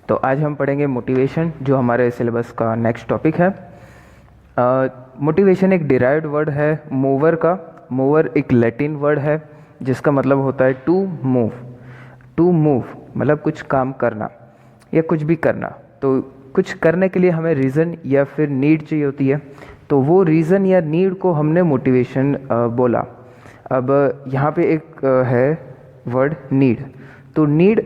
तो आज हम पढ़ेंगे मोटिवेशन, जो हमारे सिलेबस का नेक्स्ट टॉपिक है। मोटिवेशन एक डिराइव्ड वर्ड है मूवर का। मूवर एक लैटिन वर्ड है जिसका मतलब होता है टू मूव। टू मूव मतलब कुछ काम करना या कुछ भी करना। तो कुछ करने के लिए हमें रीज़न या फिर नीड चाहिए होती है, तो वो रीज़न या नीड को हमने मोटिवेशन बोला। अब यहाँ पे एक है वर्ड नीड। तो नीड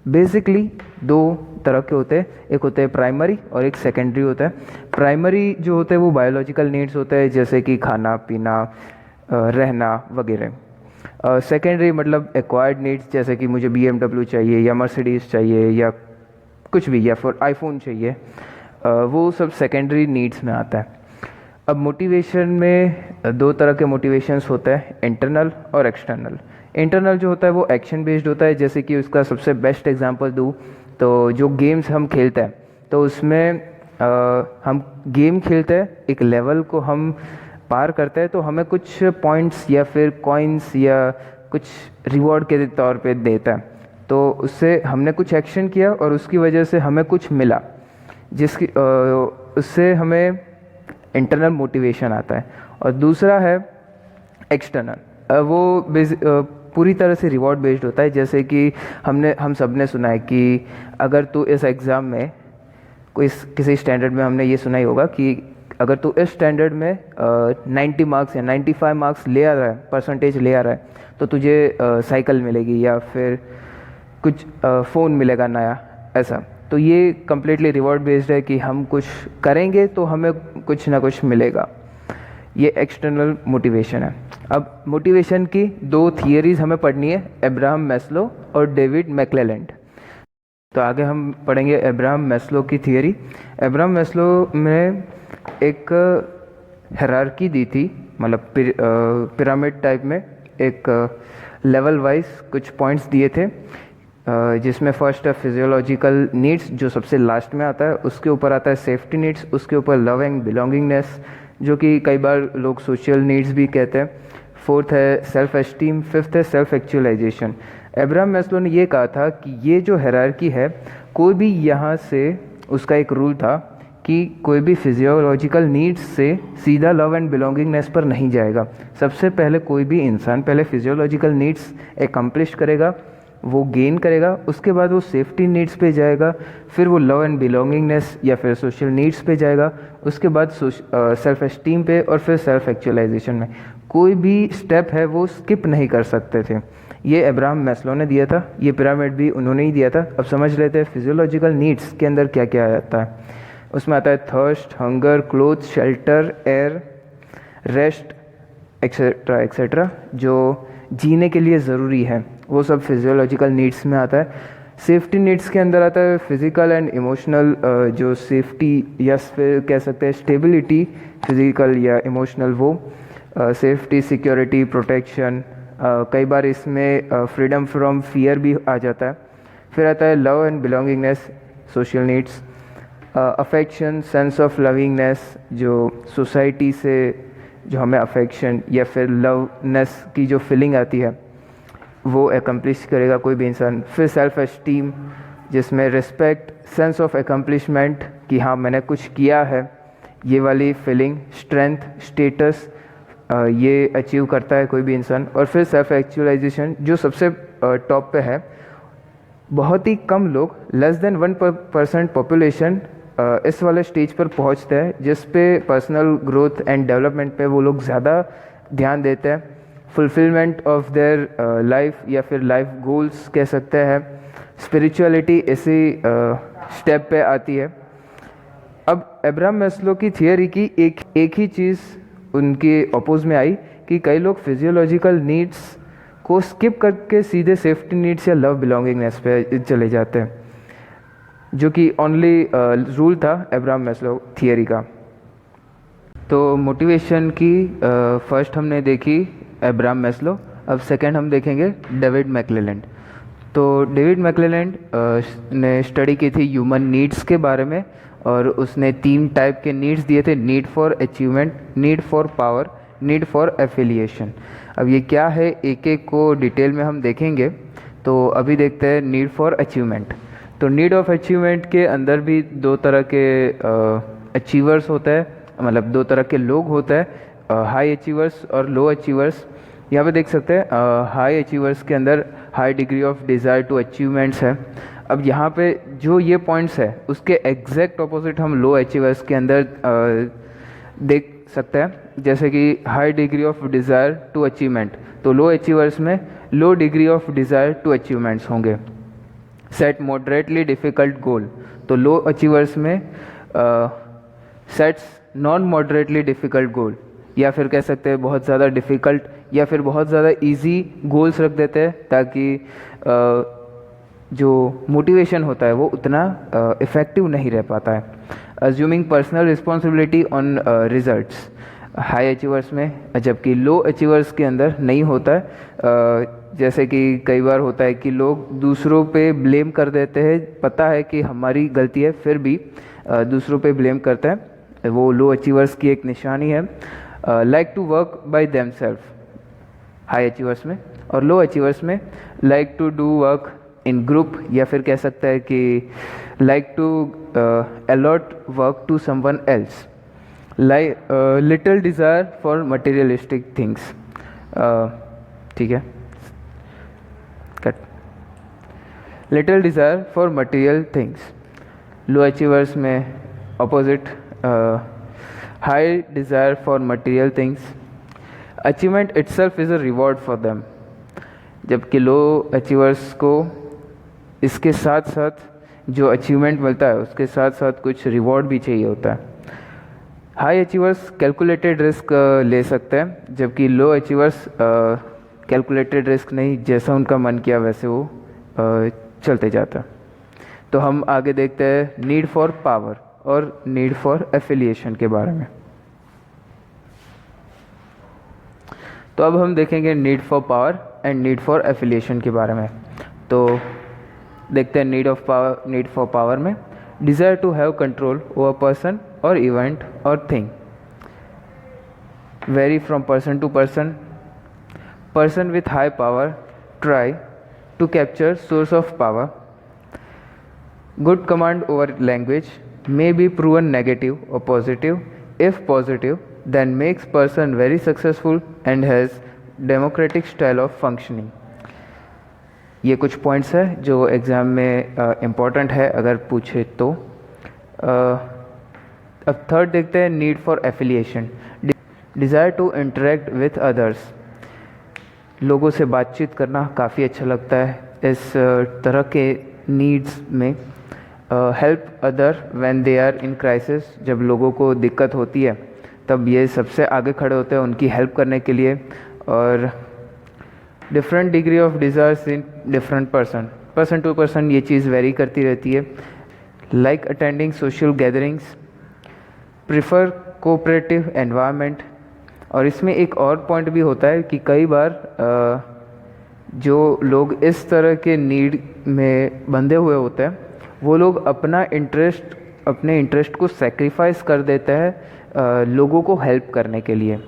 बेसिकली दो तरह के होते हैं, एक होते हैं प्राइमरी और एक सेकेंडरी होता है। प्राइमरी जो होते हैं वो बायोलॉजिकल नीड्स होते हैं, जैसे कि खाना पीना, रहना वगैरह। सेकेंडरी मतलब एक्वायर्ड नीड्स, जैसे कि मुझे BMW चाहिए या मर्सिडीज़ चाहिए या कुछ भी, या फिर आईफोन चाहिए। वो सब सेकेंडरी नीड्स में आता है। अब मोटिवेशन में दो तरह के मोटिवेशंस होते हैं, इंटरनल और एक्सटर्नल। इंटरनल जो होता है वो एक्शन बेस्ड होता है, जैसे कि उसका सबसे बेस्ट एग्जांपल दूँ तो जो गेम्स हम खेलते हैं, तो उसमें हम गेम खेलते हैं, एक लेवल को हम पार करते हैं तो हमें कुछ पॉइंट्स या फिर कॉइन्स या कुछ रिवॉर्ड के तौर पे देता है। तो उससे हमने कुछ एक्शन किया और उसकी वजह से हमें कुछ मिला, जिसकी उससे हमें इंटरनल मोटिवेशन आता है। और दूसरा है एक्सटर्नल। वो पूरी तरह से रिवॉर्ड बेस्ड होता है, जैसे कि हम सब ने सुना है कि अगर तू इस एग्ज़ाम में किसी स्टैंडर्ड में हमने ये सुना ही होगा कि अगर तू इस स्टैंडर्ड में 90 मार्क्स या 95 मार्क्स ले आ रहा है, परसेंटेज ले आ रहा है, तो तुझे साइकिल मिलेगी या फिर कुछ फ़ोन मिलेगा नया, ऐसा। तो ये कम्प्लीटली रिवॉर्ड बेस्ड है कि हम कुछ करेंगे तो हमें कुछ ना कुछ मिलेगा। ये एक्सटर्नल मोटिवेशन है। अब मोटिवेशन की दो थियरीज हमें पढ़नी है, अब्राहम मैस्लो और डेविड मैक्लेलैंड। तो आगे हम पढ़ेंगे अब्राहम मैस्लो की थियरी। अब्राहम मैस्लो ने एक हायरार्की दी थी, मतलब पिरामिड टाइप में एक लेवल वाइज कुछ पॉइंट्स दिए थे, जिसमें फर्स्ट है फिजियोलॉजिकल नीड्स जो सबसे लास्ट में आता है, उसके ऊपर आता है सेफ्टी नीड्स, उसके ऊपर लव एंड बिलोंगिंगनेस जो कि कई बार लोग सोशल नीड्स भी कहते हैं, फोर्थ है सेल्फ एस्टीम, फिफ्थ है सेल्फ एक्चुअलाइजेशन। अब्राहम मैस्लो ने ये कहा था कि ये जो हायरार्की है, कोई भी यहाँ से, उसका एक रूल था कि कोई भी फिजियोलॉजिकल नीड्स से सीधा लव एंड बिलोंगिंगनेस पर नहीं जाएगा। सबसे पहले कोई भी इंसान पहले फिजियोलॉजिकल नीड्स एकम्प्लिश करेगा, वो गेन करेगा, उसके बाद वो सेफ्टी नीड्स पे जाएगा, फिर वो लव एंड बिलोंगिंगनेस या फिर सोशल नीड्स पे जाएगा, उसके बाद सेल्फ एस्टीम पे और फिर सेल्फ एक्चुअलाइजेशन में। कोई भी स्टेप है वो स्किप नहीं कर सकते थे। ये अब्राहम मैस्लो ने दिया था, ये पिरामिड भी उन्होंने ही दिया था। अब समझ लेते हैं फिजियोलॉजिकल नीड्स के अंदर क्या क्या आता है। उसमें आता है thirst, hunger, cloth, shelter, air, rest, etcetera etcetera, जो जीने के लिए ज़रूरी है, वो सब फिजियोलॉजिकल नीड्स में आता है। सेफ्टी नीड्स के अंदर आता है फिज़िकल एंड इमोशनल, जो सेफ्टी या फिर कह सकते हैं स्टेबिलिटी, फिज़िकल या इमोशनल, वो सेफ्टी, सिक्योरिटी, प्रोटेक्शन, कई बार इसमें फ्रीडम फ्रॉम फियर भी आ जाता है। फिर आता है love and belongingness, social needs, affection, sense of lovingness, जो सोसाइटी से जो हमें अफेक्शन या फिर लवनेस की जो फीलिंग आती है वो एकम्प्लिश करेगा कोई भी इंसान। फिर सेल्फ एस्टीम, जिसमें रिस्पेक्ट, सेंस ऑफ एकम्प्लिशमेंट कि हाँ मैंने कुछ किया है, ये वाली फीलिंग, स्ट्रेंथ, स्टेटस, ये अचीव करता है कोई भी इंसान। और फिर सेल्फ एक्चुअलाइजेशन जो सबसे टॉप पे है। बहुत ही कम लोग, लेस देन 1% पॉपुलेशन इस वाले स्टेज पर पहुंचते हैं जिस पे पर्सनल ग्रोथ एंड डेवलपमेंट पे वो लोग ज़्यादा ध्यान देते हैं। फुलफिलमेंट ऑफ देयर लाइफ या फिर लाइफ गोल्स कह सकते हैं। स्पिरिचुअलिटी इसी स्टेप पे आती है। अब अब्राहम मैस्लो की थियरी की एक ही चीज़ उनके अपोज में आई कि कई लोग फिजियोलॉजिकल नीड्स को स्किप करके सीधे सेफ्टी नीड्स या लव बिलोंगिंगनेस पे चले जाते हैं, जो कि ओनली रूल था अब्राहम मैस्लो थियरी का। तो मोटिवेशन की फर्स्ट हमने देखी अब्राहम मैस्लो, अब सेकंड हम देखेंगे डेविड मैक्लेलैंड। तो डेविड मैक्लेलैंड ने स्टडी की थी ह्यूमन नीड्स के बारे में, और उसने 3 टाइप के नीड्स दिए थे, need for achievement, need for power, need for affiliation. अब ये क्या है, एक एक को डिटेल में हम देखेंगे। तो अभी देखते हैं नीड फॉर अचीवमेंट। तो नीड ऑफ अचीवमेंट के अंदर भी दो तरह के अचीवर्स होते हैं, मतलब दो तरह के लोग होते हैं, हाई अचीवर्स और लो अचीवर्स। यहाँ पे देख सकते हैं हाई अचीवर्स के अंदर high degree of desire to achievements है। अब यहाँ पे जो ये पॉइंट्स है उसके एग्जैक्ट ऑपोजिट हम लो अचीवर्स के अंदर देख सकते हैं, जैसे कि high degree of desire to achievement, तो लो अचीवर्स में low degree of desire to achievements होंगे। सेट मॉडरेटली डिफ़िकल्ट गोल, तो लो अचीवर्स में sets non moderately difficult goal, या फिर कह सकते हैं बहुत ज़्यादा डिफ़िकल्ट या फिर बहुत ज़्यादा इजी गोल्स रख देते हैं, ताकि जो मोटिवेशन होता है वो उतना इफ़ेक्टिव नहीं रह पाता है। Assuming personal responsibility on results, high achievers में, जबकि लो अचीवर्स के अंदर नहीं होता है। जैसे कि कई बार होता है कि लोग दूसरों पे ब्लेम कर देते हैं, पता है कि हमारी गलती है फिर भी दूसरों पे ब्लेम करते हैं, वो लो अचीवर्स की एक निशानी है। Like to work by themselves, high achievers में, और लो अचीवर्स में like to do work in group, या फिर कह सकता है कि like to allot work to someone else. Little desire for materialistic things, ठीक है, cut. Little desire for material things, low achievers में opposite high desire for material things. Achievement itself is a reward for them, जबकि low achievers को इसके साथ साथ जो achievement मिलता है उसके साथ साथ कुछ रिवॉर्ड भी चाहिए होता है। हाई अचीवर्स कैलकुलेटेड रिस्क ले सकते हैं, जबकि लो अचीवर्स कैलकुलेटेड रिस्क नहीं, जैसा उनका मन किया वैसे वो चलते जाता। तो हम आगे देखते हैं नीड फॉर पावर और नीड फॉर एफिलिएशन के बारे में। तो अब हम देखेंगे need for power and need for affiliation के बारे में। तो देखते हैं नीड फॉर पावर में, desire to have control over person और इवेंट और thing, vary from person to person. Person with high power try to capture source of power. Good command over language may be proven negative or positive. If positive, then makes person very successful and has democratic style of functioning. ये कुछ points है जो exam में important है अगर पूछे तो। अब थर्ड देखते हैं need for affiliation, desire to interact with others, लोगों से बातचीत करना काफ़ी अच्छा लगता है इस तरह के नीड्स में। Help other when they are in crisis, जब लोगों को दिक्कत होती है तब ये सबसे आगे खड़े होते हैं उनकी हेल्प करने के लिए। और different degree of desires in different person to person ये चीज़ वेरी करती रहती है। Like attending social gatherings, prefer cooperative environment. और इसमें एक और पॉइंट भी होता है कि कई बार जो लोग इस तरह के नीड में बंधे हुए होते हैं वो लोग अपने इंटरेस्ट को सेक्रीफाइस कर देते हैं लोगों को हेल्प करने के लिए।